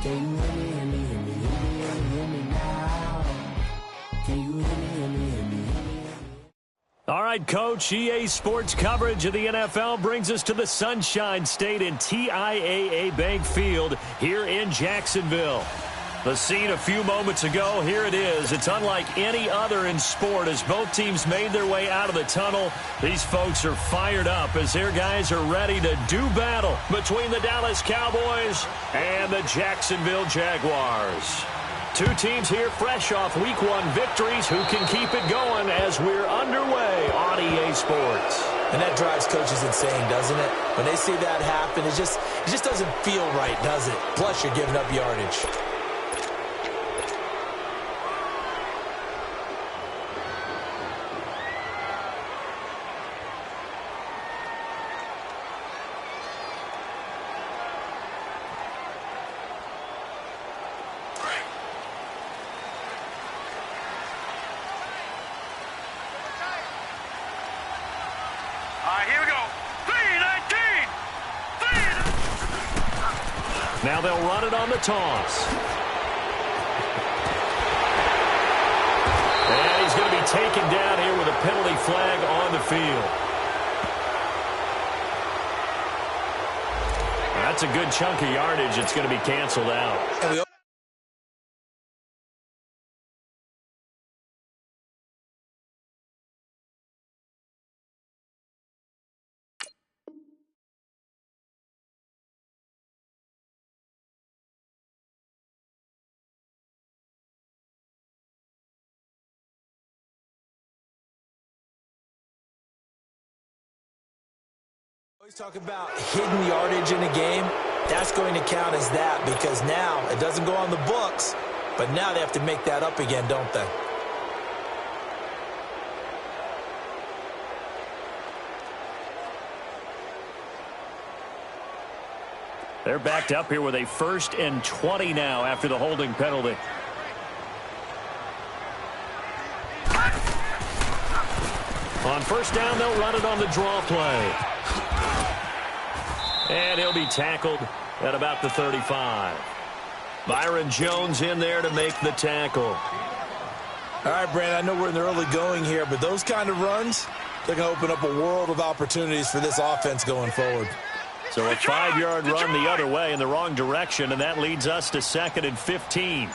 Can you hear me, hear me, hear me, hear me, hear me now? Can you hear me, hear me, hear me, hear me? All right, Coach, EA Sports coverage of the NFL brings us to the Sunshine State in TIAA Bank Field here in Jacksonville. The scene a few moments ago, here it is. It's unlike any other in sport as both teams made their way out of the tunnel. These folks are fired up as their guys are ready to do battle between the Dallas Cowboys and the Jacksonville Jaguars. Two teams here fresh off Week 1 victories who can keep it going as we're underway on EA Sports. And that drives coaches insane, doesn't it? When they see that happen, it just doesn't feel right, does it? Plus, you're giving up yardage. Now they'll run it on the toss. And he's going to be taken down here with a penalty flag on the field. That's a good chunk of yardage. It's going to be canceled out. Always talk about hidden yardage in a game. That's going to count as that because now it doesn't go on the books, but now they have to make that up again, don't they? They're backed up here with a 1st and 20 now after the holding penalty. On 1st down, they'll run it on the draw play. And he'll be tackled at about the 35. Byron Jones in there to make the tackle. All right, Brandon, I know we're in the early going here, but those kind of runs, they're going to open up a world of opportunities for this offense going forward. So a 5-yard run the other way in the wrong direction, and that leads us to 2nd and 15.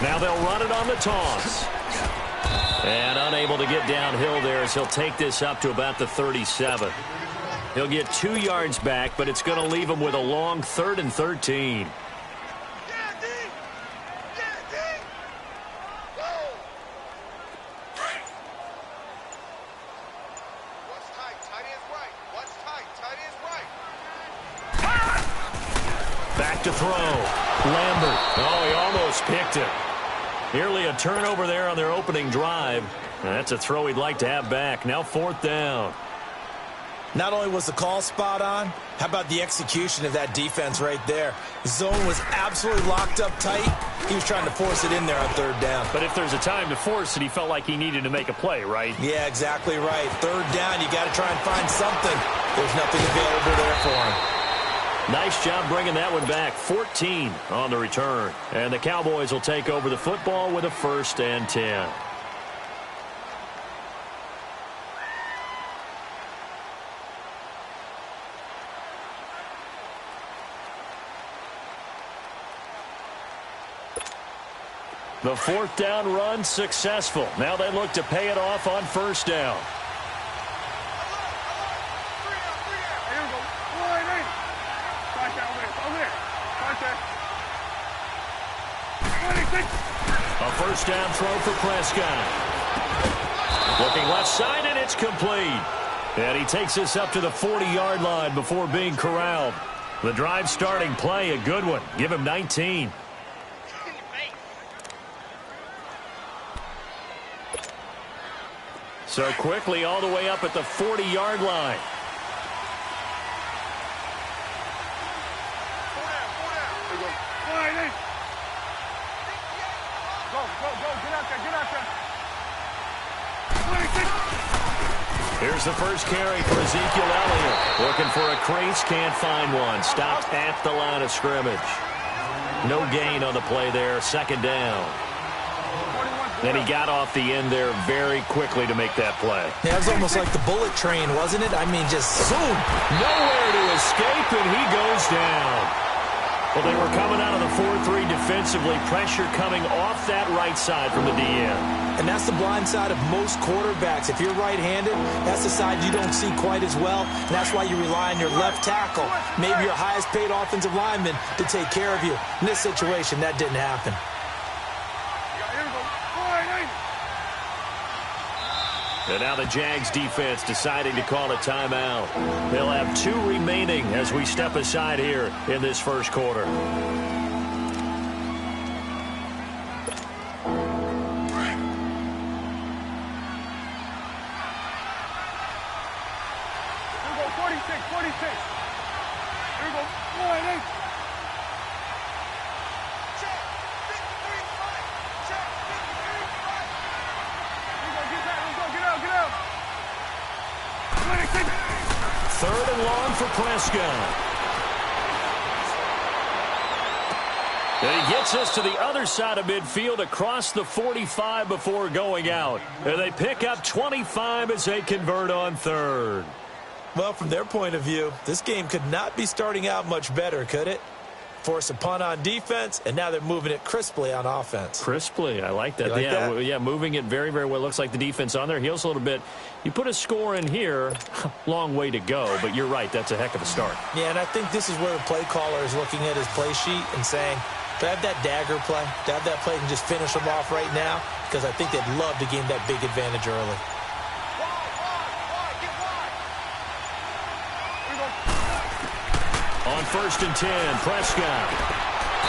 Now they'll run it on the toss. And unable to get downhill there as he'll take this up to about the 37. He'll get 2 yards back, but it's going to leave him with a long 3rd and 13. Back to throw. Lambert. Oh, he almost picked it. Nearly a turnover there on their opening drive. That's a throw he'd like to have back. Now 4th down. Not only was the call spot on, how about the execution of that defense right there? The zone was absolutely locked up tight. He was trying to force it in there on 3rd down. But if there's a time to force it, he felt like he needed to make a play, right? Yeah, exactly right. 3rd down, you got to try and find something. There's nothing available there for him. Nice job bringing that one back. 14 on the return. And the Cowboys will take over the football with a 1st and 10. The 4th down run successful. Now they look to pay it off on 1st down. A 1st down throw for Prescott. Looking left side, and it's complete. And he takes this up to the 40-yard line before being corralled. The drive starting play, a good one. Give him 19. So quickly all the way up at the 40-yard line. Here's the first carry for Ezekiel Elliott. Looking for a crease, can't find one. Stopped at the line of scrimmage. No gain on the play there, second down. Then he got off the end there very quickly to make that play. Yeah, it was almost like the bullet train, wasn't it? I mean, just zoom. Nowhere to escape, and he goes down. Well, they were coming out of the 4-3 defensively. Pressure coming off that right side from the DN. And that's the blind side of most quarterbacks. If you're right-handed, that's the side you don't see quite as well. And that's why you rely on your left tackle, maybe your highest-paid offensive lineman, to take care of you. In this situation, that didn't happen. And now the Jags defense deciding to call a timeout. They'll have 2 remaining as we step aside here in this first quarter. Third and long for Prescott. And he gets us to the other side of midfield across the 45 before going out. And they pick up 25 as they convert on third. Well, from their point of view, this game could not be starting out much better, could it? Force a punt on defense, and now they're moving it crisply on offense. Crisply, I like that. Like that? Yeah, moving it very, very well. Looks like the defense on their heels a little bit. You put a score in here, long way to go, but you're right, that's a heck of a start. Yeah, and I think this is where the play caller is looking at his play sheet and saying, do I have that dagger play? Do I have that play and just finish them off right now? Because I think they'd love to gain that big advantage early. On 1st and 10, Prescott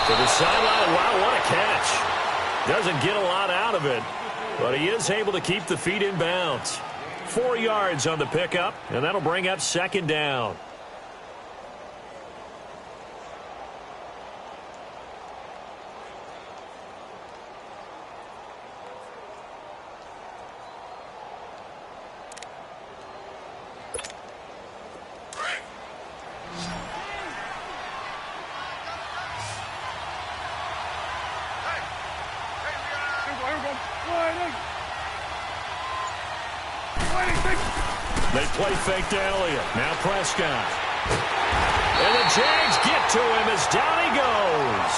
to the sideline. Wow, what a catch. Doesn't get a lot out of it, but he is able to keep the feet in bounds. 4 yards on the pickup, and that'll bring up second down. They play fake to Elliott. Now Prescott. And the Jags get to him as down he goes.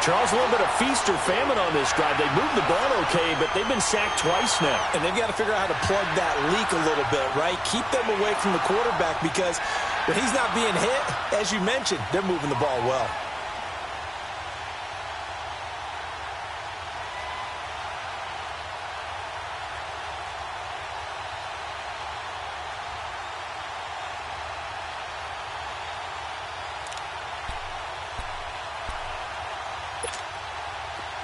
Charles, a little bit of feast or famine on this drive. They moved the ball okay, but they've been sacked twice now. And they've got to figure out how to plug that leak a little bit, right? Keep them away from the quarterback because when he's not being hit, as you mentioned, they're moving the ball well.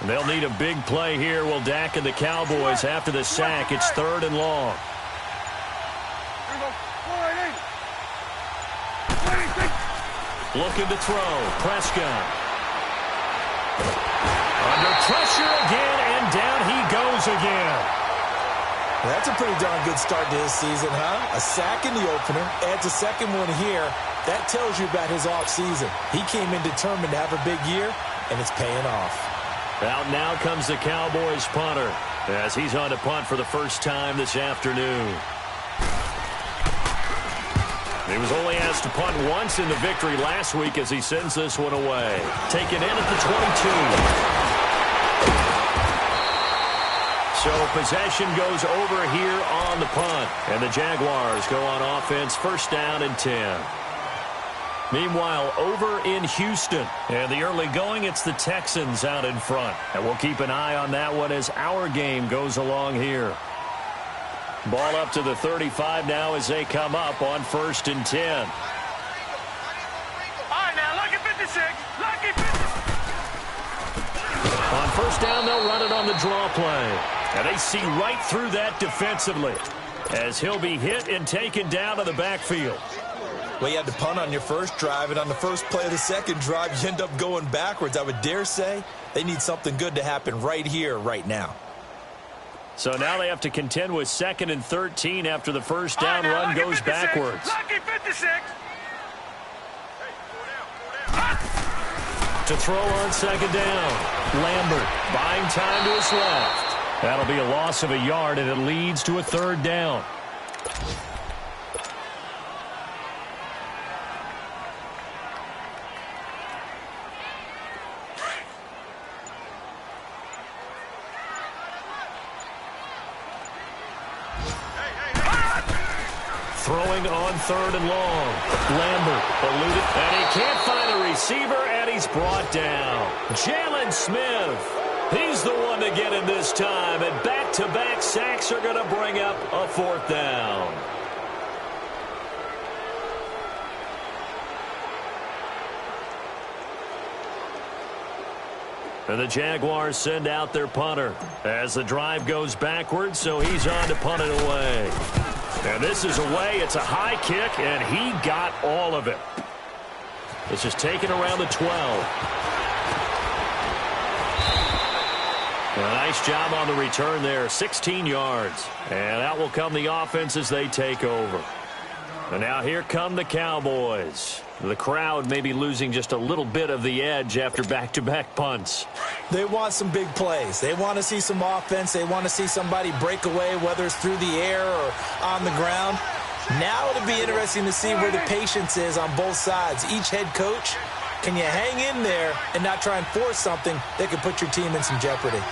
They'll need a big play here. Will Dak and the Cowboys after the sack. It's 3rd and long. Looking to throw. Prescott. Under pressure again, and down he goes again. Well, that's a pretty darn good start to his season, huh? A sack in the opener, adds a second one here. That tells you about his offseason. He came in determined to have a big year, and it's paying off. Out now comes the Cowboys punter as he's on to punt for the first time this afternoon. He was only asked to punt once in the victory last week as he sends this one away. Taken in at the 22. So possession goes over here on the punt. And the Jaguars go on offense, 1st down and 10. Meanwhile, over in Houston, and the early going, it's the Texans out in front. And we'll keep an eye on that one as our game goes along here. Ball up to the 35 now as they come up on 1st and 10. All right, now, lucky 56. Lucky 56. On 1st down, they'll run it on the draw play. And they see right through that defensively as he'll be hit and taken down to the backfield. Well, you had to punt on your first drive, and on the first play of the second drive, you end up going backwards. I would dare say they need something good to happen right here, right now. So now they have to contend with 2nd and 13 after the first down run goes backwards. Lucky 56. To throw on 2nd down. Lambert buying time to his left. That'll be a loss of a yard, and it leads to a 3rd down. Throwing on 3rd and long. Lambert eluded, and he can't find a receiver, and he's brought down. Jalen Smith, he's the one to get him this time, and back-to-back sacks are going to bring up a 4th down. And the Jaguars send out their punter as the drive goes backwards, so he's on to punt it away. And this is away. It's a high kick, and he got all of it. This is taken around the 12. A nice job on the return there, 16 yards. And out will come the offense as they take over. And now here come the Cowboys. The crowd may be losing just a little bit of the edge after back-to-back punts. They want some big plays. They want to see some offense. They want to see somebody break away, whether it's through the air or on the ground. Now it'll be interesting to see where the patience is on both sides. Each head coach, can you hang in there and not try and force something that could put your team in some jeopardy?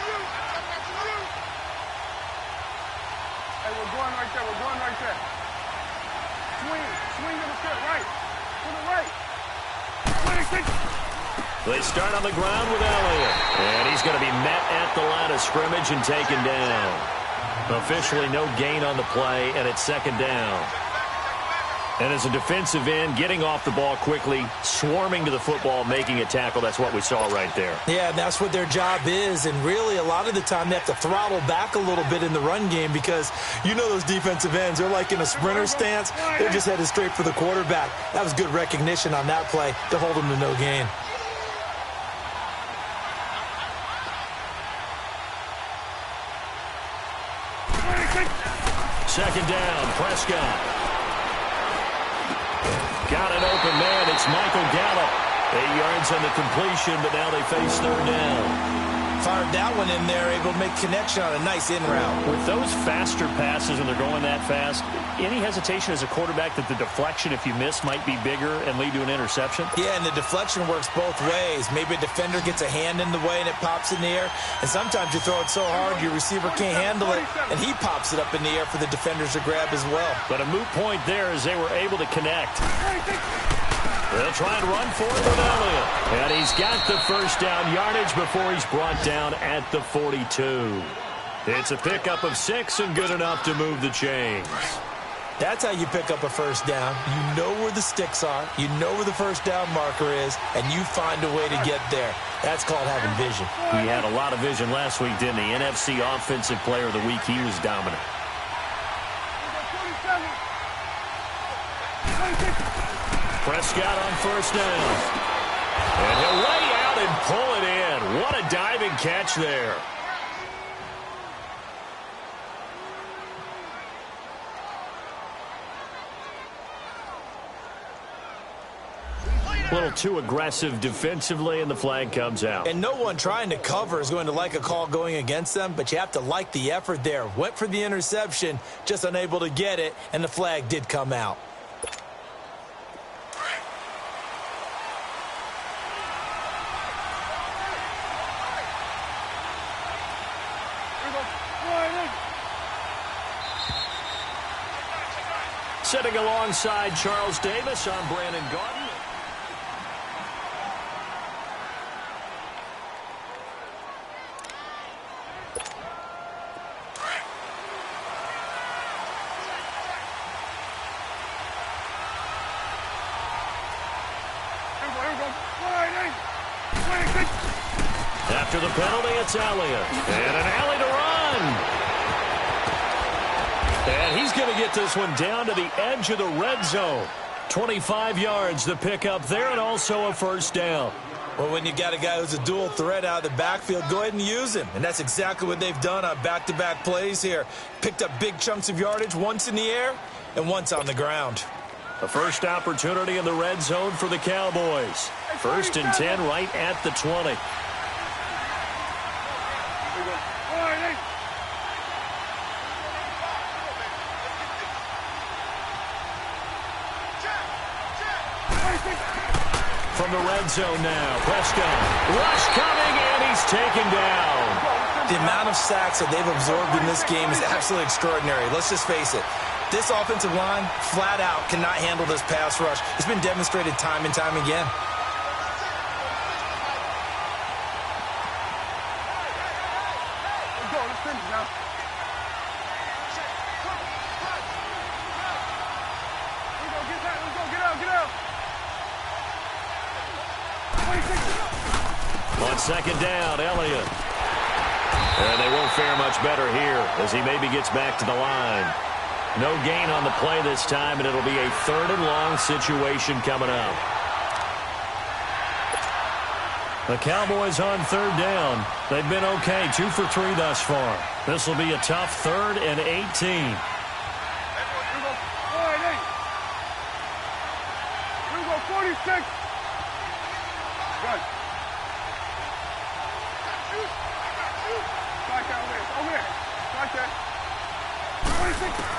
Hey, we're going right there. We're going right there. Swing to the foot, right. To the right. 26. They start on the ground with Elliott. And he's going to be met at the line of scrimmage and taken down. Officially no gain on the play, and it's 2nd down. And as a defensive end, getting off the ball quickly, swarming to the football, making a tackle, that's what we saw right there. Yeah, that's what their job is, and really a lot of the time they have to throttle back a little bit in the run game because you know those defensive ends, they're like in a sprinter stance. They're just headed straight for the quarterback. That was good recognition on that play to hold them to no gain. Second down, Prescott. Got an open man. It's Michael Gallup. 8 yards on the completion, but now they face 3rd down. Fired that one in there, able to make connection on a nice in route. With those faster passes when they're going that fast, any hesitation as a quarterback that the deflection, if you miss, might be bigger and lead to an interception? Yeah, and the deflection works both ways. Maybe a defender gets a hand in the way and it pops in the air. And sometimes you throw it so hard your receiver can't handle it, and he pops it up in the air for the defenders to grab as well. But a moot point there as they were able to connect. They'll try and run for it with Elliott. And he's got the 1st down yardage before he's brought down at the 42. It's a pickup of 6 and good enough to move the chains. That's how you pick up a 1st down. You know where the sticks are. You know where the 1st down marker is, and you find a way to get there. That's called having vision. He had a lot of vision last week, didn't he? NFC Offensive Player of the Week. He was dominant. Prescott on 1st down. And he'll lay out and pull it in. What a diving catch there. A little too aggressive defensively, and the flag comes out. And no one trying to cover is going to like a call going against them, but you have to like the effort there. Went for the interception, just unable to get it, and the flag did come out. Sitting alongside Charles Davis, I'm Brandon Garden. After the penalty, it's Elliott. And an alley to run. And he's going to get this one down to the edge of the red zone. 25 yards, the pickup there, and also a 1st down. Well, when you got a guy who's a dual threat out of the backfield, go ahead and use him. And that's exactly what they've done on back-to-back plays here. Picked up big chunks of yardage, once in the air and once on the ground. The first opportunity in the red zone for the Cowboys. 1st and 10 right at the 20. From the red zone now, Prescott. Rush coming, and he's taken down. The amount of sacks that they've absorbed in this game is absolutely extraordinary. Let's just face it. This offensive line, flat out, cannot handle this pass rush. It's been demonstrated time and time again. Let's go. Let's finish now. Let's go. Get that. Let's go. Get out. Get out. 26. On 2nd down, Elliott. And they won't fare much better here as he maybe gets back to the line. No gain on the play this time, and it'll be a 3rd and long situation coming up. The Cowboys on 3rd down. They've been okay, 2 for 3 thus far. This will be a tough 3rd and 18. Here we go, 46. Good. Back out there. Over there. Right there. 26.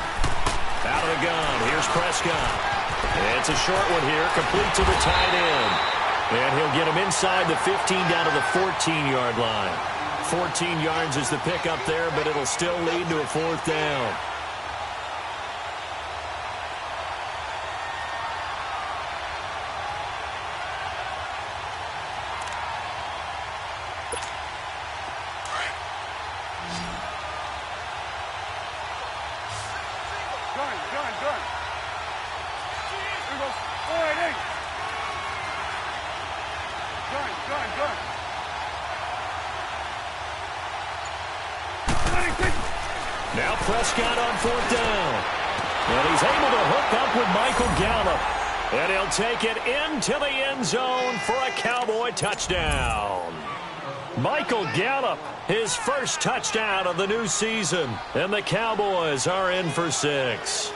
Out of the gun, here's Prescott. It's a short one here, complete to the tight end. And he'll get him inside the 15 down to the 14-yard line. 14 yards is the pickup there, but it'll still lead to a 4th down. Done. Here we go. 48. Done. 26. Now Prescott on 4th down. And he's able to hook up with Michael Gallup. And he'll take it into the end zone for a Cowboy touchdown. Michael Gallup, his first touchdown of the new season. And the Cowboys are in for 6.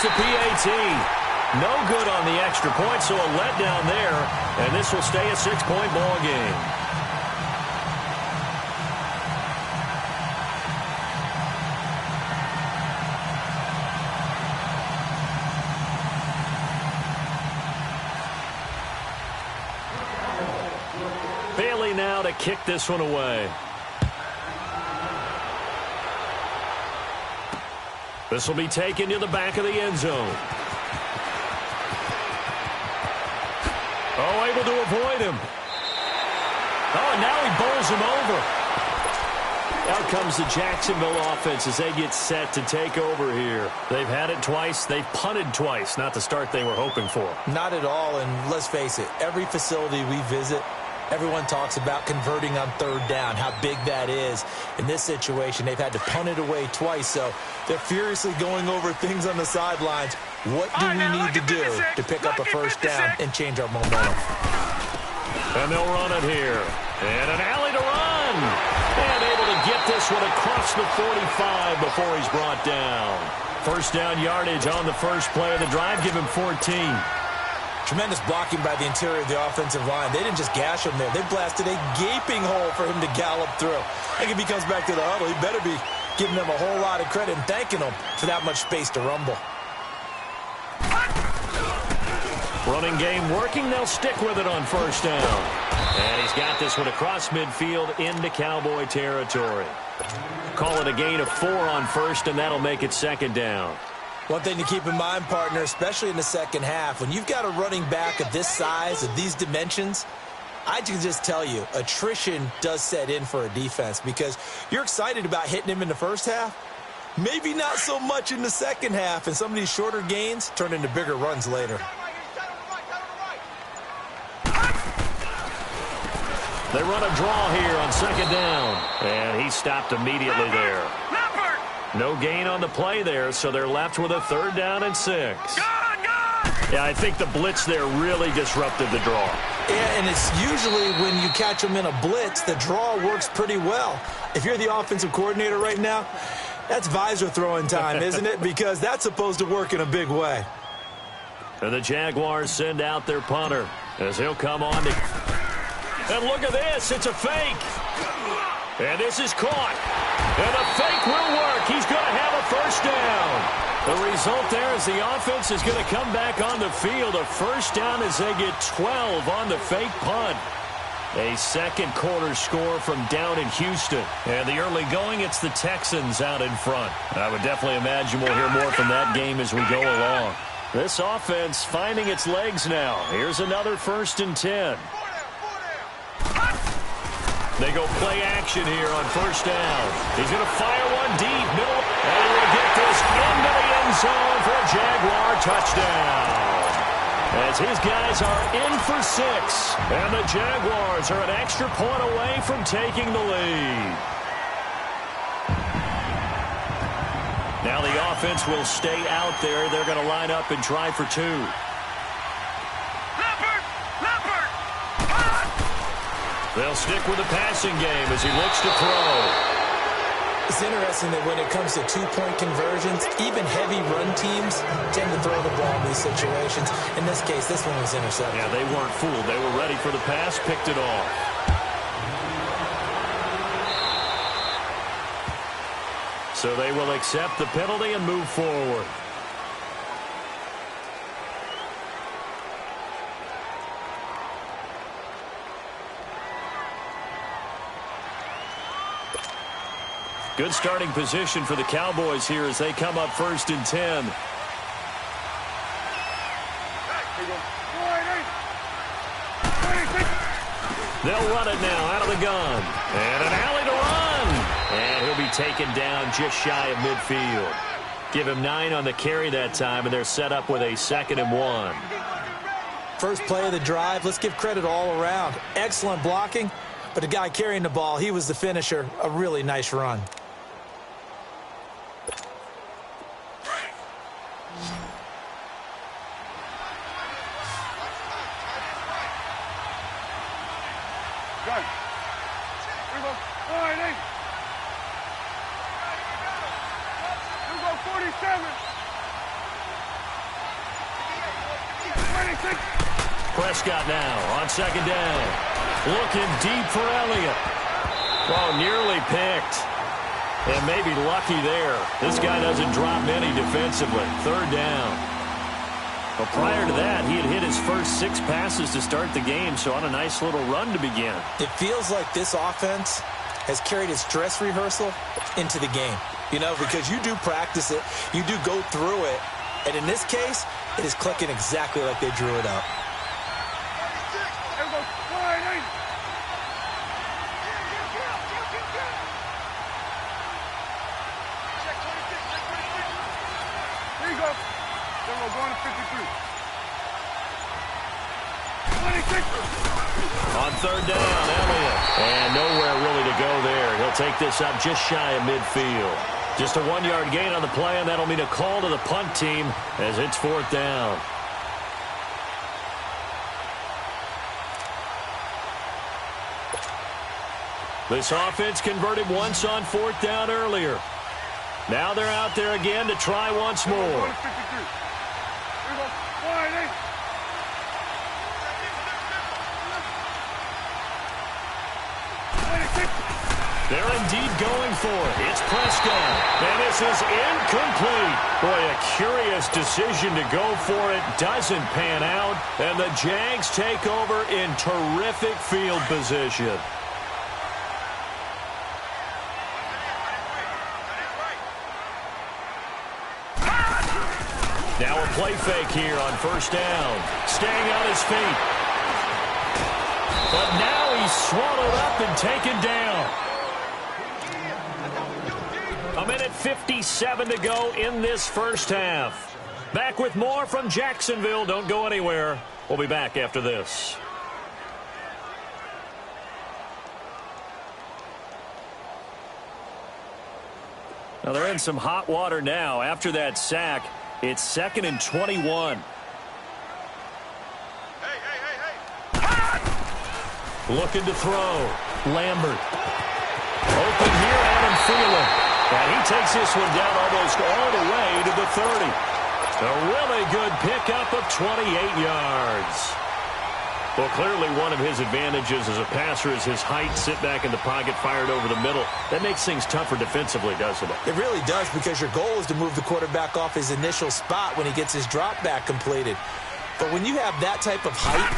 The PAT. No good on the extra point, so a letdown there, and this will stay a 6-point ball game. Bailey now to kick this one away. This will be taken to the back of the end zone. Oh, able to avoid him. Oh, and now he bowls him over. Out comes the Jacksonville offense as they get set to take over here. They've had it twice. They've punted twice. Not the start they were hoping for. Not at all, and let's face it, every facility we visit, everyone talks about converting on 3rd down, how big that is. In this situation, they've had to punt it away twice, so they're furiously going over things on the sidelines. What do we need to do to pick up a 1st down and change our momentum? And they'll run it here. And an alley to run. And able to get this one across the 45 before he's brought down. 1st down yardage on the first play of the drive. Give him 14. Tremendous blocking by the interior of the offensive line. They didn't just gash him there. They blasted a gaping hole for him to gallop through. I think if he comes back to the huddle, he better be giving them a whole lot of credit and thanking them for that much space to rumble. Running game working. They'll stick with it on 1st down. And he's got this one across midfield into Cowboy territory. Call it a gain of 4 on 1st, and that'll make it 2nd down. One thing to keep in mind, partner, especially in the second half, when you've got a running back of this size, of these dimensions, I can just tell you, attrition does set in for a defense because you're excited about hitting him in the first half. Maybe not so much in the second half, and some of these shorter gains turn into bigger runs later. They run a draw here on 2nd down, and he stopped immediately there. No gain on the play there, so they're left with a 3rd down and 6. Yeah, I think the blitz there really disrupted the draw. Yeah, and it's usually when you catch them in a blitz, the draw works pretty well. If you're the offensive coordinator right now, that's visor throwing time, isn't it? Because that's supposed to work in a big way. And the Jaguars send out their punter as he'll come on to... And look at this, it's a fake. And this is caught. And the fake will work. He's going to have a 1st down. The result there is the offense is going to come back on the field. A 1st down as they get 12 on the fake punt. A 2nd quarter score from down in Houston. And the early going, it's the Texans out in front. I would definitely imagine we'll hear more from that game as we go along. This offense finding its legs now. Here's another 1st and 10. They go play action here on 1st down. He's going to fire one deep, middle, and he will get this into the end zone for a Jaguar touchdown. As his guys are in for 6, and the Jaguars are an extra point away from taking the lead. Now the offense will stay out there. They're going to line up and try for 2. They'll stick with the passing game as he looks to throw. It's interesting that when it comes to 2-point conversions, even heavy run teams tend to throw the ball in these situations. In this case, this one was intercepted. Yeah, they weren't fooled. They were ready for the pass, picked it off. So they will accept the penalty and move forward. Good starting position for the Cowboys here as they come up 1st and 10. They'll run it now out of the gun. And an alley to run. And he'll be taken down just shy of midfield. Give him 9 on the carry that time, and they're set up with a 2nd and 1. First play of the drive, let's give credit all around. Excellent blocking, but the guy carrying the ball, he was the finisher. A really nice run. Prescott now on 2nd down. Looking deep for Elliott. Oh, nearly picked. And maybe lucky there. This guy doesn't drop many defensively. 3rd down. Well, prior to that, he had hit his first 6 passes to start the game, so on a nice little run to begin. It feels like this offense has carried its dress rehearsal into the game. You know, because you do practice it, you do go through it, and in this case, it is clicking exactly like they drew it up. On 3rd down, Elliott. And nowhere really to go there. He'll take this up just shy of midfield. Just a 1-yard gain on the play, and that'll mean a call to the punt team as it's 4th down. This offense converted once on 4th down earlier. Now they're out there again to try once more. They're indeed going for it. It's Prescott. And this is incomplete. Boy, a curious decision to go for it. Doesn't pan out. And the Jags take over in terrific field position. Now a play fake here on 1st down. Staying on his feet. But now he's swallowed up and taken down. 1:57 to go in this first half. Back with more from Jacksonville. Don't go anywhere. We'll be back after this. Now they're in some hot water now. After that sack, it's 2nd and 21. Looking to throw. Lambert. Open here, Adam Thielen. And he takes this one down almost all the way to the 30. A really good pickup of 28 yards. Well, clearly one of his advantages as a passer is his height. Sit back in the pocket, fired over the middle. That makes things tougher defensively, doesn't it? It really does, because your goal is to move the quarterback off his initial spot when he gets his drop back completed. But when you have that type of height,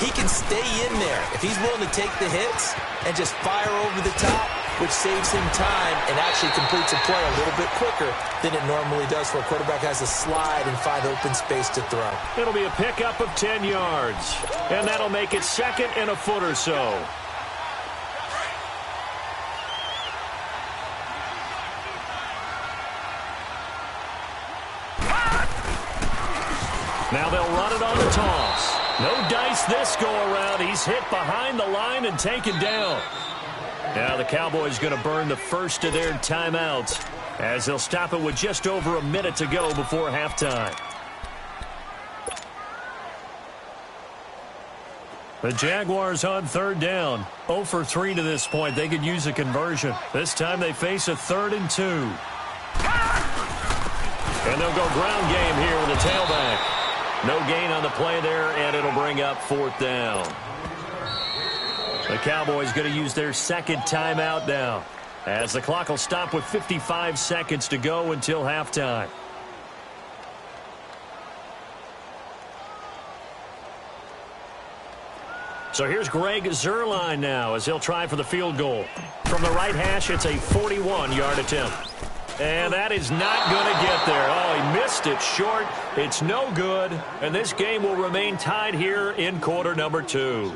he can stay in there if he's willing to take the hits and just fire over the top, which saves him time and actually completes a play a little bit quicker than it normally does, where a quarterback has to slide and find open space to throw. It'll be a pickup of 10 yards, and that'll make it 2nd and a foot or so. Now they'll run it on the toss. No dice this go-around. He's hit behind the line and taken down. Now the Cowboys going to burn the first of their timeouts as they'll stop it with just over a minute to go before halftime. The Jaguars on 3rd down. 0 for 3 to this point. They could use a conversion. This time they face a 3rd and 2. And they'll go ground game here with a tailback. No gain on the play there, and it'll bring up 4th down. The Cowboys going to use their 2nd timeout now, as the clock will stop with 55 seconds to go until halftime. So here's Greg Zuerlein now as he'll try for the field goal. From the right hash, it's a 41-yard attempt. And that is not going to get there. Oh, he missed it short. It's no good. And this game will remain tied here in quarter number 2.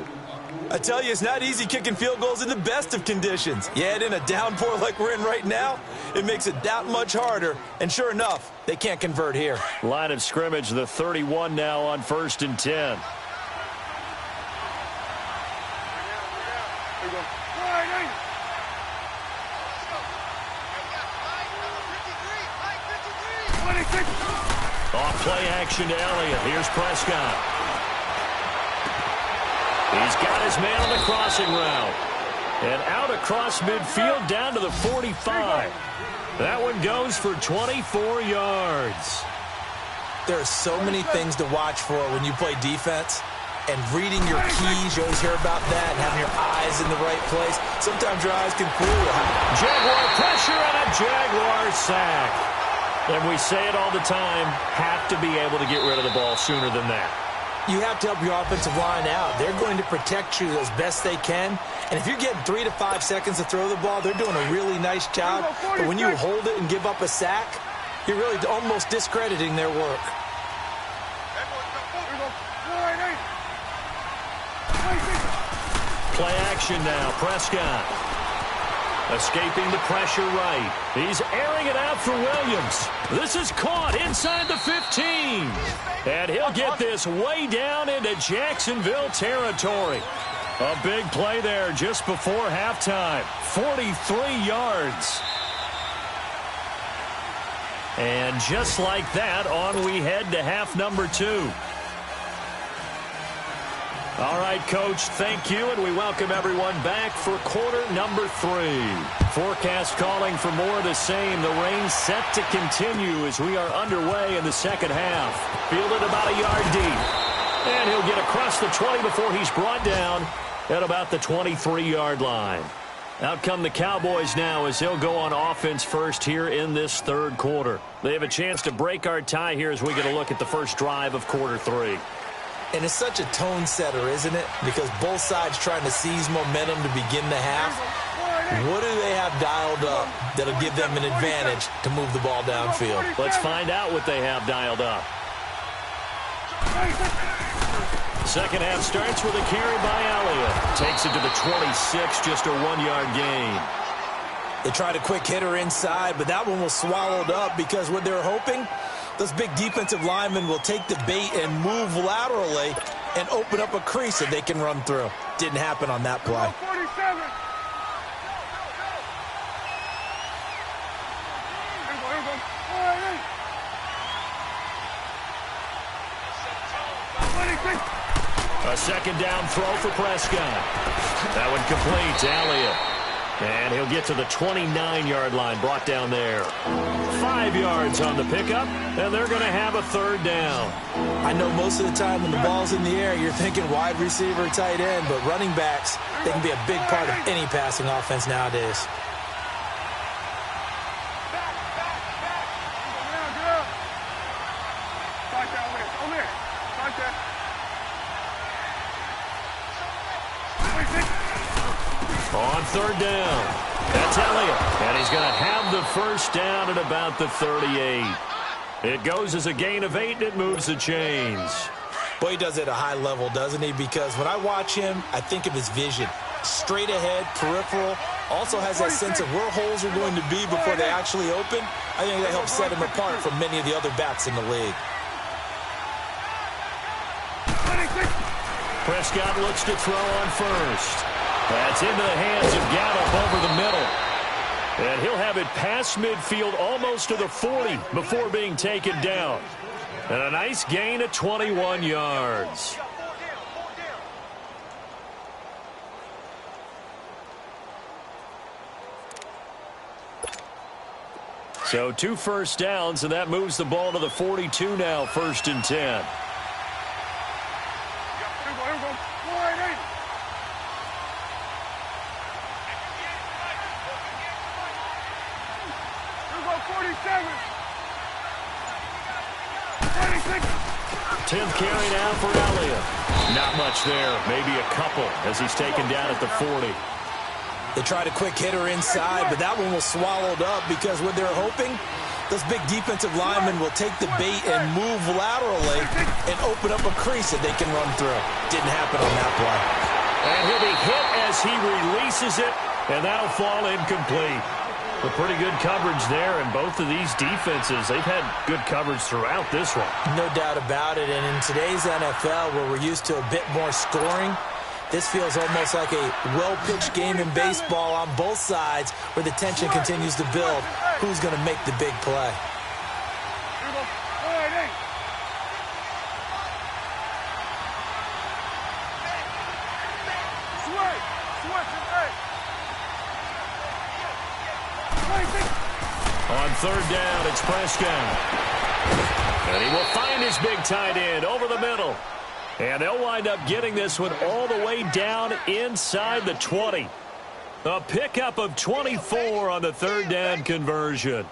I tell you, it's not easy kicking field goals in the best of conditions. Yet in a downpour like we're in right now, it makes it that much harder. And sure enough, they can't convert here. Line of scrimmage, the 31 now on 1st and 10. Off play action to Elliott. Here's Prescott. He's got his man on the crossing route. And out across midfield down to the 45. That one goes for 24 yards. There are so many things to watch for when you play defense. And reading your keys, you always hear about that, and having your eyes in the right place. Sometimes your eyes can fool you. Jaguar pressure and a Jaguar sack. And we say it all the time, have to be able to get rid of the ball sooner than that. You have to help your offensive line out. They're going to protect you as best they can. And if you're getting 3 to 5 seconds to throw the ball, they're doing a really nice job. But when you hold it and give up a sack, you're really almost discrediting their work. Play action now. Prescott escaping the pressure right. He's airing it out for Williams. This is caught inside the 15. And he'll get this way down into Jacksonville territory. A big play there just before halftime. 43 yards. And just like that, on we head to half number 2. All right, Coach, thank you, and we welcome everyone back for quarter number 3. Forecast calling for more of the same. The rain set to continue as we are underway in the second half. Fielded about a yard deep. And he'll get across the 20 before he's brought down at about the 23-yard line. Out come the Cowboys now as they'll go on offense first here in this third quarter. They have a chance to break our tie here as we get a look at the first drive of quarter 3. And it's such a tone setter, isn't it? Because both sides trying to seize momentum to begin the half. What do they have dialed up that'll give them an advantage to move the ball downfield? Let's find out what they have dialed up. Second half starts with a carry by Elliott. Takes it to the 26, just a 1-yard gain. They tried a quick hitter inside, but that one was swallowed up because what they're hoping, those big defensive linemen will take the bait and move laterally and open up a crease that they can run through. Didn't happen on that play. A second down throw for Prescott. That one complete to Elliott. And he'll get to the 29-yard line, brought down there. 5 yards on the pickup, and they're going to have a third down. I know most of the time when the ball's in the air, you're thinking wide receiver, tight end, but running backs, they can be a big part of any passing offense nowadays. On third down, that's Elliott, and he's going to have the first down at about the 38. It goes as a gain of 8, and it moves the chains. Boy, he does it at a high level, doesn't he? Because when I watch him, I think of his vision. Straight ahead, peripheral, also has that sense of where holes are going to be before they actually open. I think that helps set him apart from many of the other backs in the league. Prescott looks to throw on first. That's into the hands of Gallup over the middle. And he'll have it past midfield almost to the 40 before being taken down. And a nice gain of 21 yards. So 2 first downs, and that moves the ball to the 42 now, 1st and 10. Tenth carry now for Elliott. Not much there. Maybe a couple as he's taken down at the 40. They tried a quick hitter inside, but that one was swallowed up because what they're hoping, those big defensive linemen will take the bait and move laterally and open up a crease that they can run through. Didn't happen on that play. And he'll be hit as he releases it, and that'll fall incomplete. But pretty good coverage there, and both of these defenses, they've had good coverage throughout this one. No doubt about it, and in today's NFL, where we're used to a bit more scoring, this feels almost like a well-pitched game in baseball on both sides where the tension continues to build. Who's going to make the big play? On third down, it's Prescott. And he will find his big tight end over the middle. And they'll wind up getting this one all the way down inside the 20. A pickup of 24 on the third down conversion.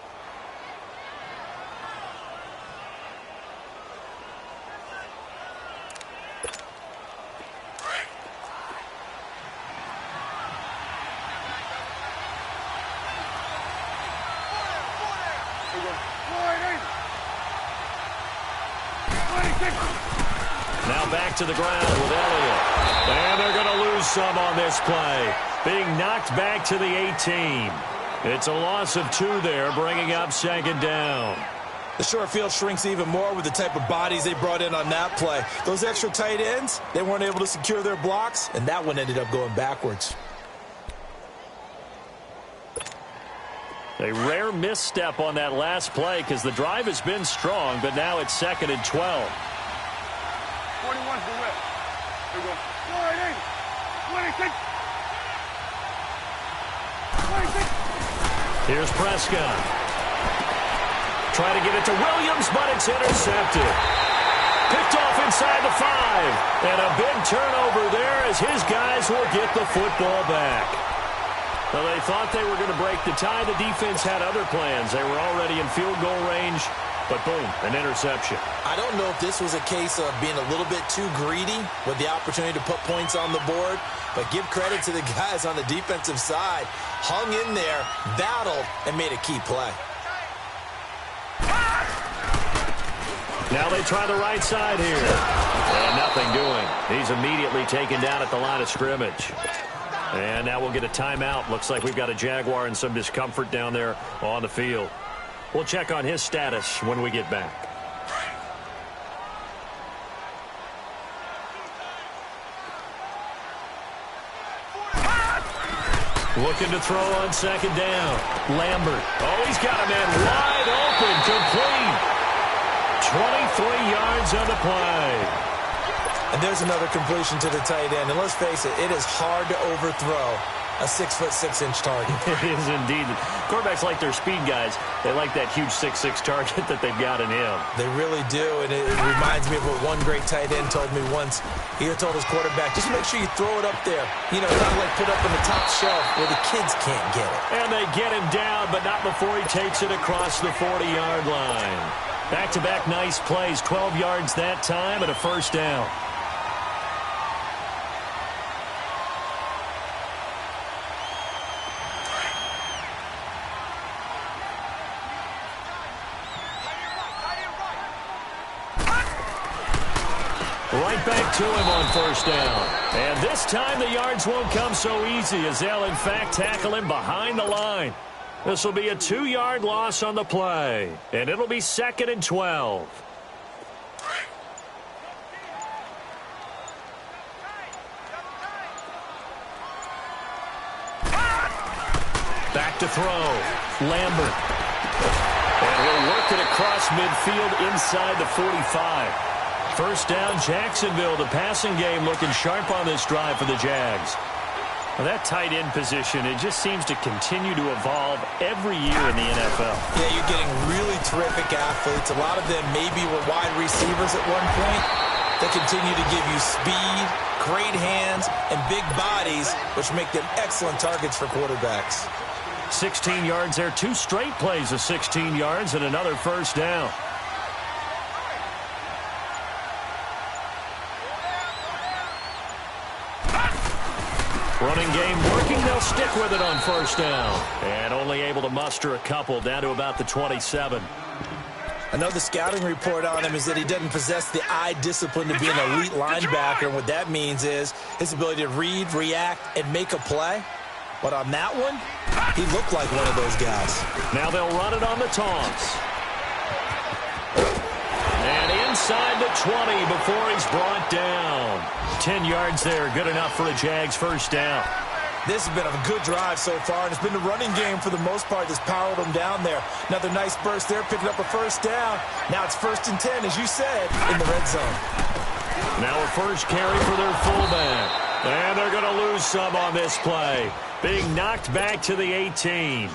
Now back to the ground with Elliott. And they're going to lose some on this play. Being knocked back to the 18. It's a loss of 2 there, bringing up second down. The short field shrinks even more with the type of bodies they brought in on that play. Those extra tight ends, they weren't able to secure their blocks, and that one ended up going backwards. A rare misstep on that last play because the drive has been strong, but now it's 2nd and 12. 21's the whip. Here we go. 26. 26. Here's Prescott. Try to get it to Williams, but it's intercepted. Picked off inside the 5. And a big turnover there as his guys will get the football back. Well, they thought they were going to break the tie. The defense had other plans. They were already in field goal range, but boom, an interception. I don't know if this was a case of being a little bit too greedy with the opportunity to put points on the board, but give credit to the guys on the defensive side. Hung in there, battled, and made a key play. Now they try the right side here. And nothing doing. He's immediately taken down at the line of scrimmage. And now we'll get a timeout. Looks like we've got a Jaguar in some discomfort down there on the field. We'll check on his status when we get back. Looking to throw on second down. Lambert. Oh, he's got a man wide open. Complete. 23 yards on the play. And there's another completion to the tight end. And let's face it, it is hard to overthrow a 6'6" target. It is indeed. Quarterbacks like their speed guys. They like that huge 6'6" target that they've got in him. They really do, and it reminds me of what one great tight end told me once. He told his quarterback, just make sure you throw it up there. You know, kind of like put up on the top shelf where the kids can't get it. And they get him down, but not before he takes it across the 40-yard line. Back-to-back nice plays, 12 yards that time and a first down. Right back to him on first down. And this time the yards won't come so easy as they'll, in fact, tackle him behind the line. This will be a 2-yard loss on the play. And it'll be 2nd and 12. Back to throw. Lambert. And he'll work it across midfield inside the 45. First down, Jacksonville. The passing game looking sharp on this drive for the Jags. Well, that tight end position, it just seems to continue to evolve every year in the NFL. Yeah, you're getting really terrific athletes. A lot of them maybe were wide receivers at one point. They continue to give you speed, great hands, and big bodies, which make them excellent targets for quarterbacks. 16 yards there. 2 straight plays of 16 yards and another first down. Running game working. They'll stick with it on first down. And only able to muster a couple down to about the 27. Another scouting report on him is that he doesn't possess the eye discipline to be an elite linebacker. And what that means is his ability to read, react, and make a play. But on that one, he looked like one of those guys. Now they'll run it on the taunts. And inside the 20 before he's brought down. 10 yards there, good enough for a Jags first down. This has been a good drive so far, and it's been the running game for the most part that's powered them down there. Another nice burst there, picking up a first down. Now it's 1st and 10, as you said, in the red zone. Now a first carry for their fullback. And they're going to lose some on this play. Being knocked back to the 18.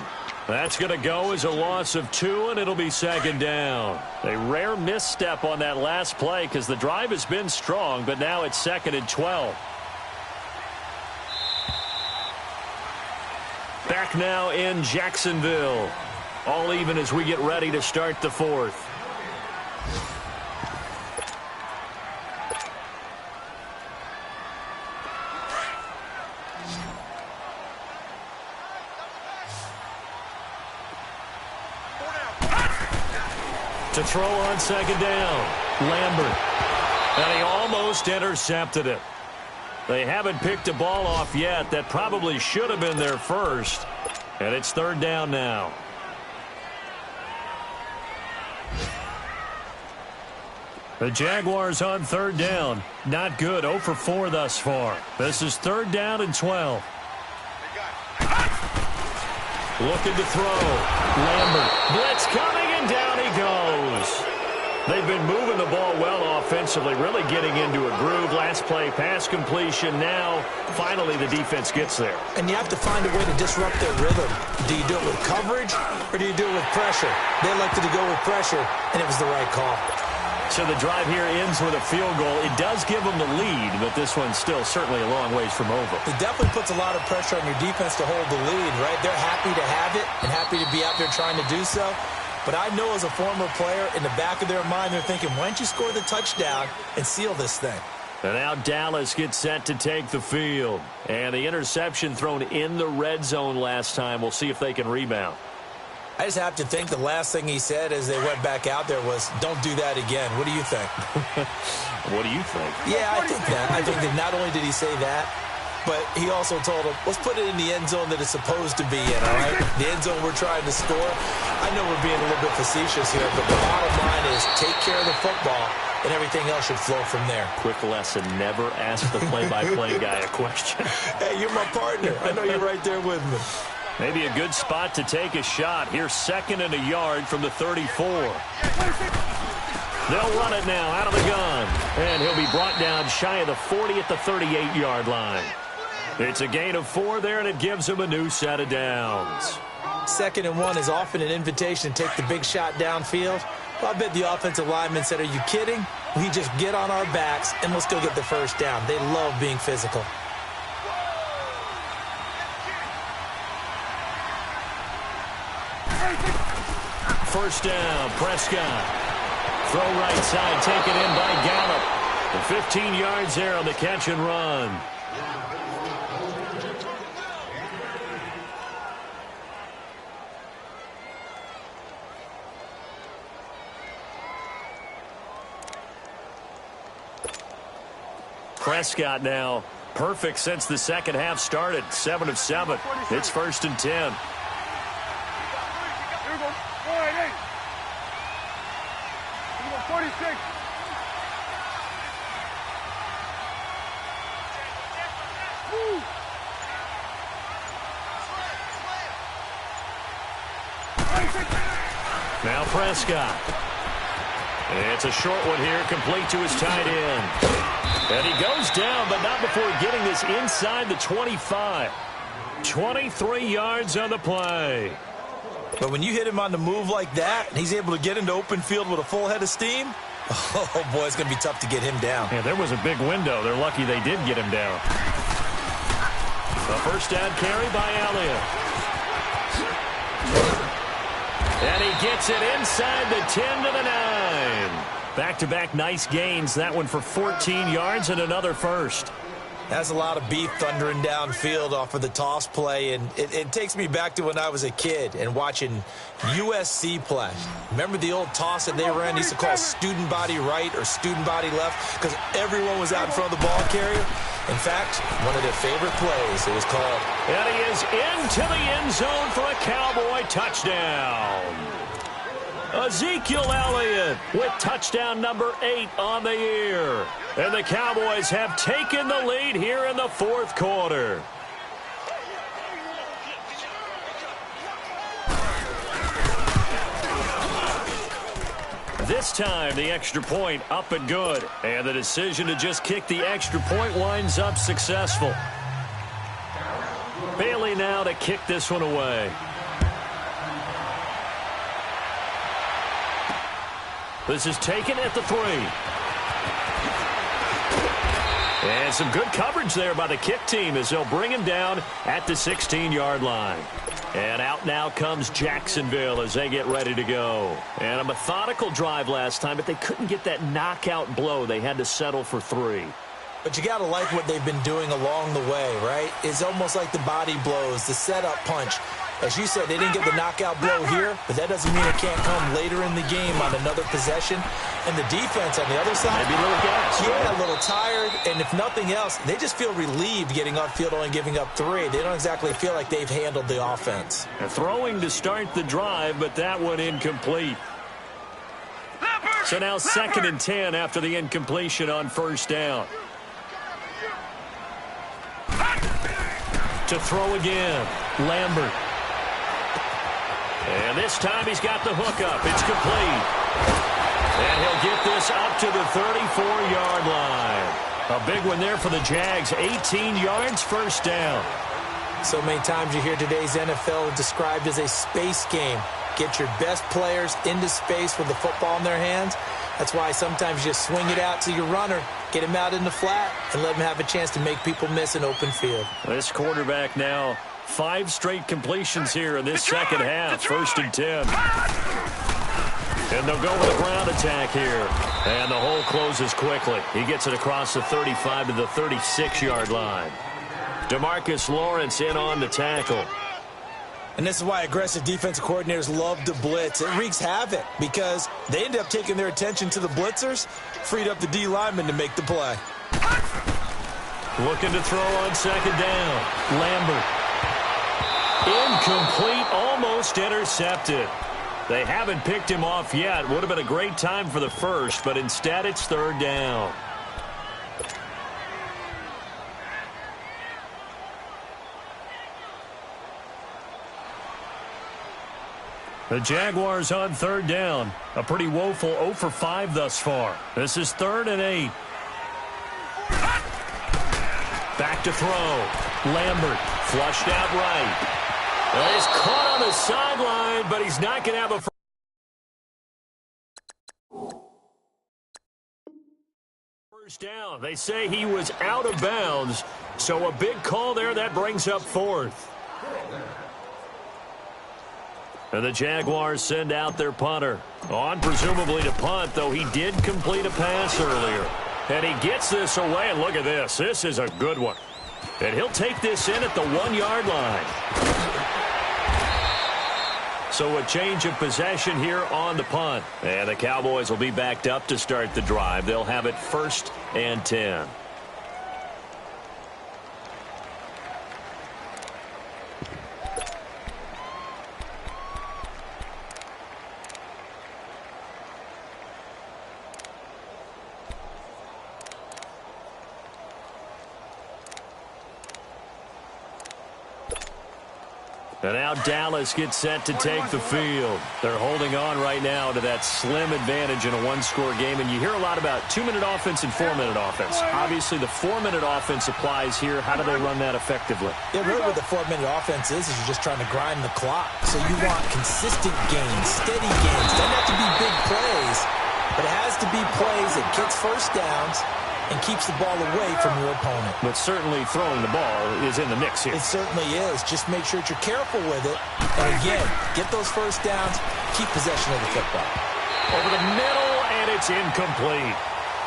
That's going to go as a loss of 2, and it'll be 2nd down. A rare misstep on that last play because the drive has been strong, but now it's 2nd and 12. Back now in Jacksonville. All even as we get ready to start the 4th. To throw on 2nd down, Lambert. And he almost intercepted it. They haven't picked a ball off yet. That probably should have been their first. And it's 3rd down now. The Jaguars on 3rd down. Not good. 0 for 4 thus far. This is 3rd down and 12. Looking to throw. Lambert. Blitz coming, and down he goes. They've been moving the ball well offensively, really getting into a groove. Last play, pass completion. Now, finally, the defense gets there. And you have to find a way to disrupt their rhythm. Do you do it with coverage, or do you do it with pressure? They elected to go with pressure, and it was the right call. So the drive here ends with a field goal. It does give them the lead, but this one's still certainly a long ways from over. It definitely puts a lot of pressure on your defense to hold the lead, right? They're happy to have it and happy to be out there trying to do so. But I know as a former player, in the back of their mind, they're thinking, why don't you score the touchdown and seal this thing? And now Dallas gets set to take the field. And the interception thrown in the red zone last time. We'll see if they can rebound. I just have to think the last thing he said as they went back out there was, don't do that again. What do you think? What do you think? Yeah, I think that. I think that not only did he say that, but he also told him, let's put it in the end zone that it's supposed to be in, all right? The end zone we're trying to score. I know we're being a little bit facetious here, but the bottom line is take care of the football, and everything else should flow from there. Quick lesson, never ask the play-by-play guy a question. Hey, you're my partner. I know you're right there with me. Maybe a good spot to take a shot. Here's 2nd and a yard from the 34. They'll run it now out of the gun. And he'll be brought down shy of the 40 at the 38-yard line. It's a gain of 4 there, and it gives him a new set of downs. 2nd and 1 is often an invitation to take the big shot downfield. Well, I bet the offensive lineman said, are you kidding? We just get on our backs and let's go get the first down. They love being physical. First down, Prescott. Throw right side, taken in by Gallup. The 15 yards there on the catch and run. Prescott now perfect since the second half started. 7 of 7. It's 1st and 10. Here we go. 46. Woo. Now Prescott. It's a short one here, complete to his tight end. And he goes down, but not before getting this inside the 25. 23 yards on the play. But when you hit him on the move like that, and he's able to get into open field with a full head of steam, oh, boy, it's going to be tough to get him down. Yeah, there was a big window. They're lucky they did get him down. A first down carry by Elliott. And he gets it inside the 10 to the 9. Back-to-back nice gains. That one for 14 yards and another first. That's a lot of beef thundering downfield off of the toss play, and it takes me back to when I was a kid and watching USC play. Remember the old toss that they ran? They used to call student body right or student body left because everyone was out in front of the ball carrier. In fact, one of their favorite plays, it was called. And he is into the end zone for a Cowboy touchdown. Ezekiel Elliott with touchdown number 8 on the year. And the Cowboys have taken the lead here in the 4th quarter. This time, the extra point up and good. And the decision to just kick the extra point winds up successful. Bailey now to kick this one away. This is taken at the 3. And some good coverage there by the kick team as they'll bring him down at the 16-yard line. And out now comes Jacksonville as they get ready to go. And a methodical drive last time, but they couldn't get that knockout blow. They had to settle for 3. But you got to like what they've been doing along the way, right? It's almost like the body blows, the setup punch. As you said, they didn't get the knockout blow here, but that doesn't mean it can't come later in the game on another possession. And the defense on the other side, maybe a little gas. Yeah, a little tired. And if nothing else, they just feel relieved getting upfield, only giving up 3. They don't exactly feel like they've handled the offense. Throwing to start the drive, but that one incomplete. So now 2nd and 10 after the incompletion on first down. To throw again, Lambert. And this time he's got the hook up. It's complete. And he'll get this up to the 34-yard line. A big one there for the Jags. 18 yards, first down. So many times you hear today's NFL described as a space game. Get your best players into space with the football in their hands. That's why sometimes you just swing it out to your runner, get him out in the flat, and let him have a chance to make people miss an open field. This quarterback now 5 straight completions here in this second half. 1st and 10. And they'll go with a ground attack here. And the hole closes quickly. He gets it across the 35 to the 36-yard line. DeMarcus Lawrence in on the tackle. And this is why aggressive defensive coordinators love to blitz. It wreaks havoc because they end up taking their attention to the blitzers, freed up the D lineman to make the play. Looking to throw on second down. Lambert. Incomplete, almost intercepted. They haven't picked him off yet. Would have been a great time for the first, but instead it's 3rd down. The Jaguars on third down. A pretty woeful 0 for 5 thus far. This is 3rd and 8. Back to throw. Lambert flushed out right. Well, he's caught on the sideline, but he's not going to have a first down. They say he was out of bounds, so a big call there. That brings up 4th. And the Jaguars send out their punter. On presumably to punt, though he did complete a pass earlier. And he gets this away, and look at this. This is a good one. And he'll take this in at the 1-yard line. So a change of possession here on the punt. And the Cowboys will be backed up to start the drive. They'll have it 1st and 10. And now Dallas gets set to take the field. They're holding on right now to that slim advantage in a one-score game. And you hear a lot about 2-minute offense and 4-minute offense. Obviously, the 4-minute offense applies here. How do they run that effectively? Yeah, really what the 4-minute offense is you're just trying to grind the clock. So you want consistent gains, steady gains. Doesn't have to be big plays, but it has to be plays that gets first downs and keeps the ball away from your opponent. But certainly throwing the ball is in the mix here. It certainly is. Just make sure that you're careful with it. And again, get those first downs, keep possession of the football. Over the middle, and it's incomplete.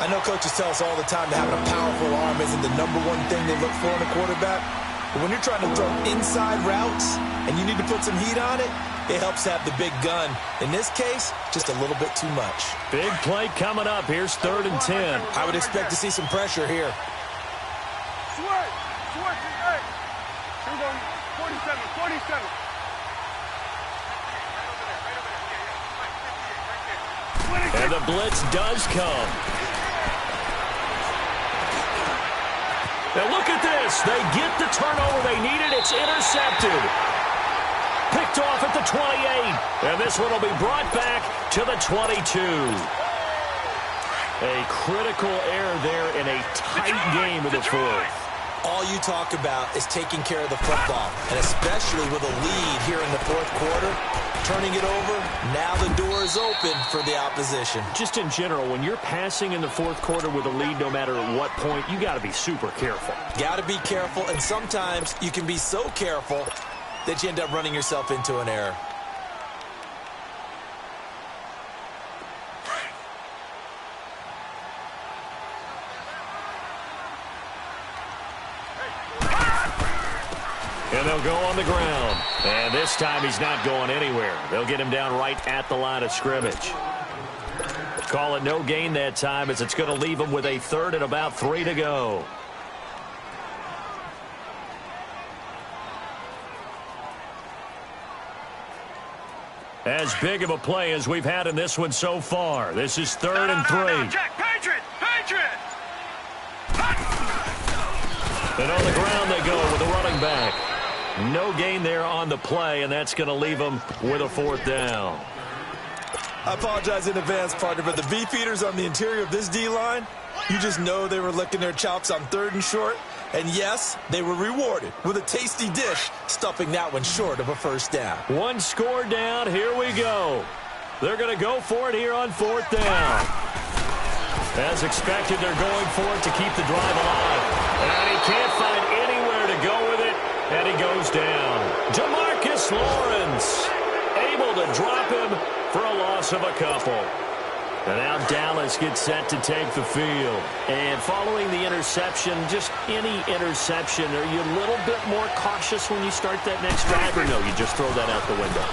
I know coaches tell us all the time that having a powerful arm isn't the #1 thing they look for in a quarterback. But when you're trying to throw inside routes and you need to put some heat on it, it helps have the big gun. In this case, just a little bit too much. Big play coming up. Here's 3rd and 10. I would expect to see some pressure here. Switch. Hey. Here we go. 47. And the blitz does come. Now look at this. They get the turnover they needed. It's intercepted. Picked off at the 28. And this one will be brought back to the 22. A critical error there in a tight game of the 4th. All you talk about is taking care of the football, and especially with a lead here in the 4th quarter, turning it over, now the door is open for the opposition. Just in general, when you're passing in the 4th quarter with a lead, no matter at what point, you got to be super careful. Got to be careful, and sometimes you can be so careful that you end up running yourself into an error. And they'll go on the ground. And this time he's not going anywhere. They'll get him down right at the line of scrimmage. Call it no gain that time as it's going to leave him with a 3rd and about 3 to go. As big of a play as we've had in this one so far. This is 3rd and 3. Jack, Patriot! And on the ground they go with a running back. No gain there on the play, and that's going to leave them with a 4th down. I apologize in advance, partner, but the beefeaters on the interior of this D-line, you just know they were licking their chops on 3rd and short. And yes, they were rewarded with a tasty dish, stuffing that one short of a first down. One score down. Here we go. They're going to go for it here on 4th down. As expected, they're going for it to keep the drive alive. And he can't find anywhere to go with it, and he goes down. Demarcus Lawrence able to drop him for a loss of a couple. And now Dallas gets set to take the field. And following the interception, just any interception, are you a little bit more cautious when you start that next drive, or no, you just throw that out the window?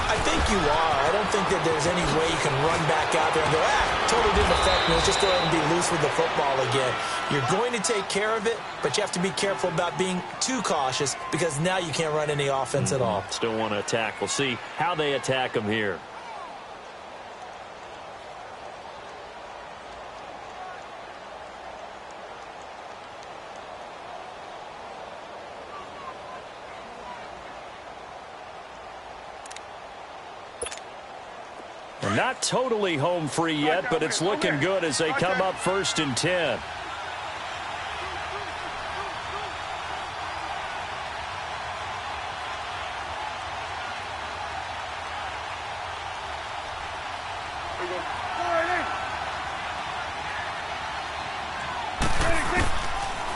I think you are. I don't think that there's any way you can run back out there and go, totally didn't affect me. Let's just go ahead and be loose with the football again. You're going to take care of it, but you have to be careful about being too cautious because now you can't run any offense at all. Still want to attack. We'll see how they attack them here. Not totally home free yet, but it's looking good as they come up 1st and 10.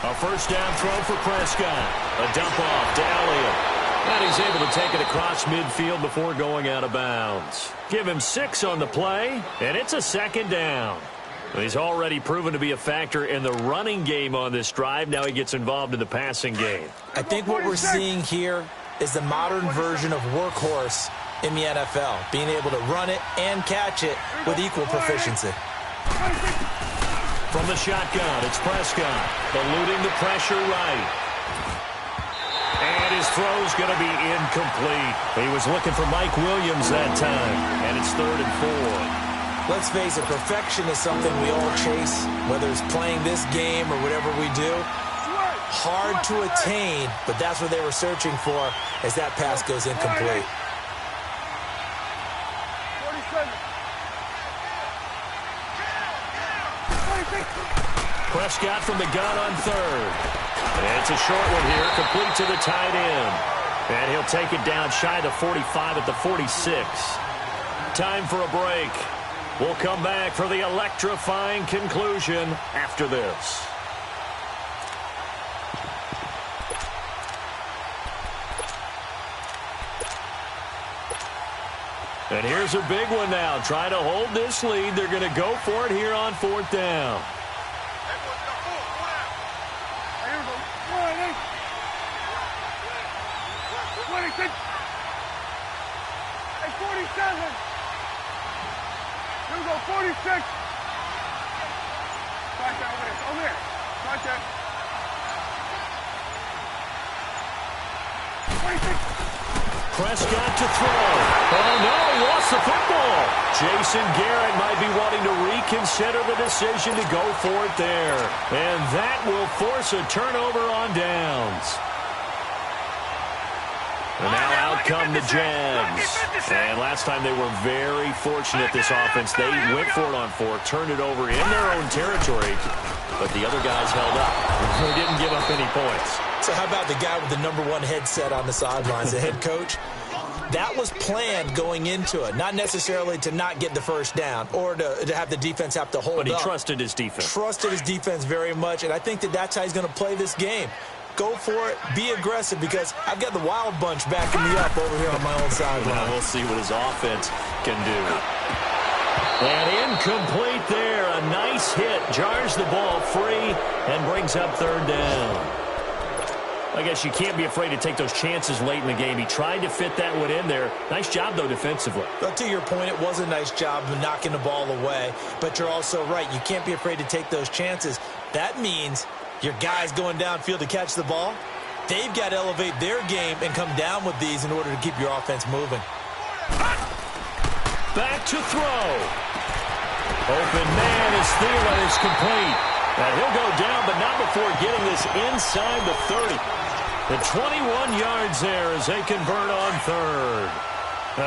A first down throw for Prescott. A dump off to Elliott. And he's able to take it across midfield before going out of bounds. Give him 6 on the play, and it's a 2nd down. He's already proven to be a factor in the running game on this drive. Now he gets involved in the passing game. I think what we're seeing here is the modern version of workhorse in the NFL, being able to run it and catch it with equal proficiency. From the shotgun, it's Prescott, eluding the pressure right. And his throw's going to be incomplete. He was looking for Mike Williams that time, and it's 3rd and 4. Let's face it, perfection is something we all chase, whether it's playing this game or whatever we do. Hard to attain, but that's what they were searching for as that pass goes incomplete. Prescott from the gun on 3rd. And it's a short one here, complete to the tight end. And he'll take it down shy of the 45 at the 46. Time for a break. We'll come back for the electrifying conclusion after this. And here's a big one now. Trying to hold this lead. They're going to go for it here on 4th down. Hey, 47. Here we go, 46. Right there, over there. Right there. 26. Prescott to throw. Oh, no, he lost the football. Jason Garrett might be wanting to reconsider the decision to go for it there. And that will force a turnover on downs. And now out come the Jags. And last time they were very fortunate, this offense. They went for it on 4, turned it over in their own territory, but the other guys held up. They didn't give up any points. So how about the guy with the #1 headset on the sidelines, the head coach? That was planned going into it, not necessarily to not get the first down or to have the defense have to hold up. But he trusted his defense. Trusted his defense very much, and I think that's how he's going to play this game. Go for it. Be aggressive, because I've got the wild bunch backing me up over here on my own sideline. Well, we'll see what his offense can do. And incomplete there. A nice hit. Jars the ball free and brings up 3rd down. I guess you can't be afraid to take those chances late in the game. He tried to fit that one in there. Nice job, though, defensively. But to your point, it was a nice job of knocking the ball away. But you're also right. You can't be afraid to take those chances. That means your guys going downfield to catch the ball, they've got to elevate their game and come down with these in order to keep your offense moving. Back to throw. Open man is Thielen. It's complete. And he'll go down, but not before getting this inside the 30. The 21 yards there as they convert on 3rd.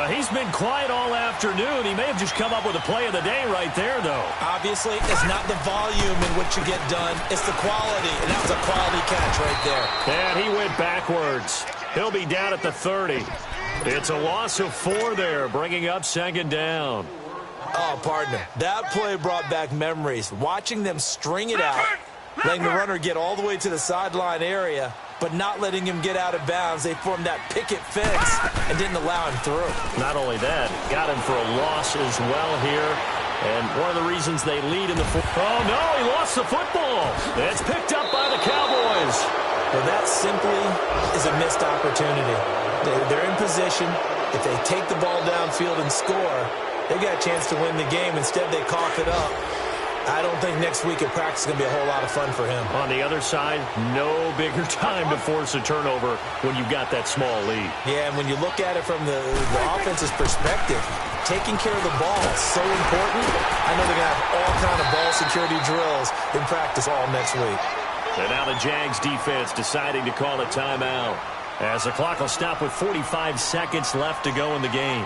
He's been quiet all afternoon. He may have just come up with a play of the day right there, though. Obviously, it's not the volume in which you get done. It's the quality, and that was a quality catch right there. And he went backwards. He'll be down at the 30. It's a loss of 4 there, bringing up 2nd down. Oh, partner, that play brought back memories. Watching them string it out, letting the runner get all the way to the sideline area, but not letting him get out of bounds. They formed that picket fence and didn't allow him through. Not only that, got him for a loss as well here. And one of the reasons they lead in the fourth. Oh, no, he lost the football. It's picked up by the Cowboys. Well, that simply is a missed opportunity. They're in position. If they take the ball downfield and score, they got a chance to win the game. Instead, they cough it up. I don't think next week at practice is going to be a whole lot of fun for him. On the other side, no bigger time to force a turnover when you've got that small lead. Yeah, and when you look at it from the offense's perspective, taking care of the ball is so important. I know they're going to have all kind of ball security drills in practice all next week. And now the Jags defense deciding to call a timeout as the clock will stop with 45 seconds left to go in the game.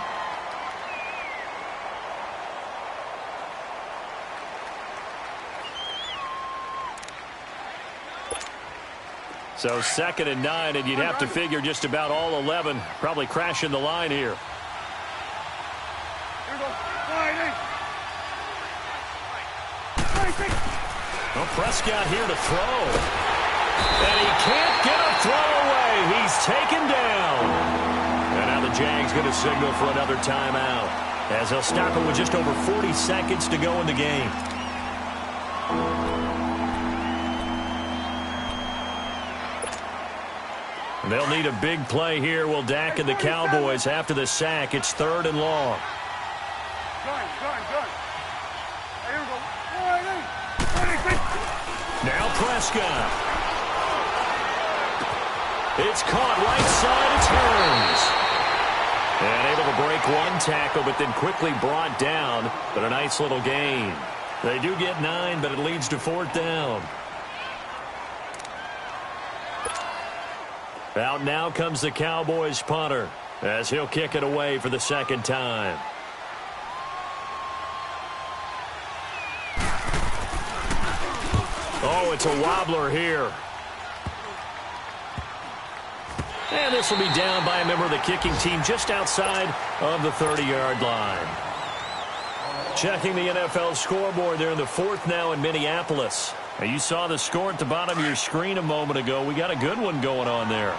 So 2nd and 9, and you'd have to figure just about all 11 probably crashing the line here. Here we go. Sliding. Well, Prescott here to throw. And he can't get a throw away. He's taken down. And now the Jags going to signal for another timeout, as they'll stop it with just over 40 seconds to go in the game. They'll need a big play here. Will Dak and the Cowboys after the sack. It's 3rd and long. Gun. Here we go. Sliding. Now Prescott. It's caught right side. It turns. And able to break one tackle, but then quickly brought down. But a nice little gain. They do get 9, but it leads to 4th down. Out now comes the Cowboys punter, as he'll kick it away for the 2nd time. Oh, it's a wobbler here. And this will be down by a member of the kicking team just outside of the 30-yard line. Checking the NFL scoreboard there in the 4th now in Minneapolis. Now, you saw the score at the bottom of your screen a moment ago. We got a good one going on there.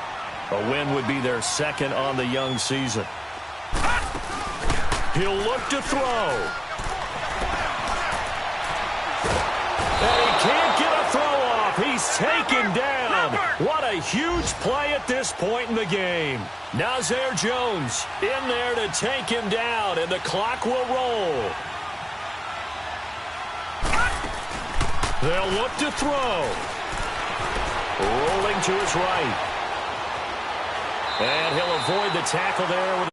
A win would be their 2nd on the young season. He'll look to throw. And he can't get a throw off. He's taken down. What a huge play at this point in the game. Nazir Jones in there to take him down, and the clock will roll. They'll look to throw. Rolling to his right. And he'll avoid the tackle there with